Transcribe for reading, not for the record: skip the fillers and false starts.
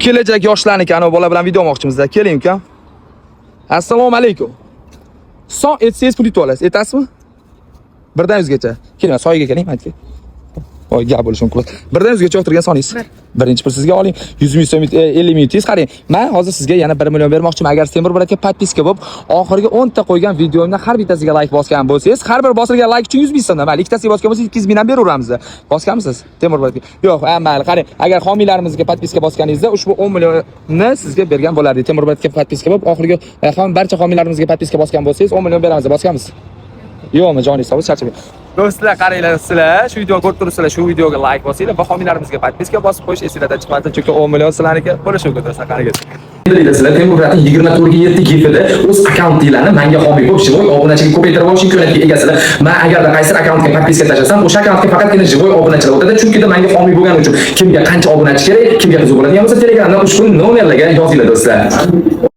kelajak yoshlarniki, ana bola bilan video olmoqchimizda. Keling uka. Assalomu alaykum. 100 etsangiz pul yutib olasiz. Aytasizmi? 1dan 100 gacha. Keling, soyaga keling, aytga. Voy, gap bo'lishi mumkin. 1dan 100 gacha o'tirgan soningiz. Birinchi pul sizga oling. 100 ming so'm, 50 ming yutingiz. Qarang, men hozir sizga yana 1 million bermoqchiman. Agar Temur Bratga podpiska bo'lib, oxirgi 10 ta qo'ygan videomda har bittasiga like bosgan bo'lsangiz, har bir bosilgan like uchun 100 ming so'mdan, mayli, ikkitasiga bosgan bo'lsangiz 200 mingdan beraveramiz. Bosganmisiz? Temur Bratga. Yo'q, mayli, qarang. Agar homiylarimizga podpiska bosganingizda, ushbu 10 millionni sizga bergan bo'lardi. Temur Bratga podpiska bo'lib, oxirgi barcha homiylarimizga podpiska bosgan bo'lsangiz, 10 million beramiz. Bosganmiz? Yo'qmi, joningiz sog', charchamang. Do'stlar, qaranglar, sizlar shu videoni ko'rib turibsizlar, shu videoga like bosinglar va homiylarimizga podpiska bosib qo'yish esingizdan chiqmasin, chunki 10 million sizlarniki bo'lishi mumkin do'stlar. Qarang. Sizlar Temur Bratning 24/7 gifida o'z akkauntinglarni menga homiy bo'lib, живой obunachilik ko'paytirib olish imkoniyatiga egasizlar. Men agarda qaysi akkauntga podpiska tashlasam, o'sha akkauntga faqatgina живой obunachilar o'tadi, chunki menga homiy bo'lgani uchun kimga qancha obunachi kerak, kimga qiziq bo'ladigan bo'lsa, Telegramdan ushbu nomerlarga yozinglar do'stlar.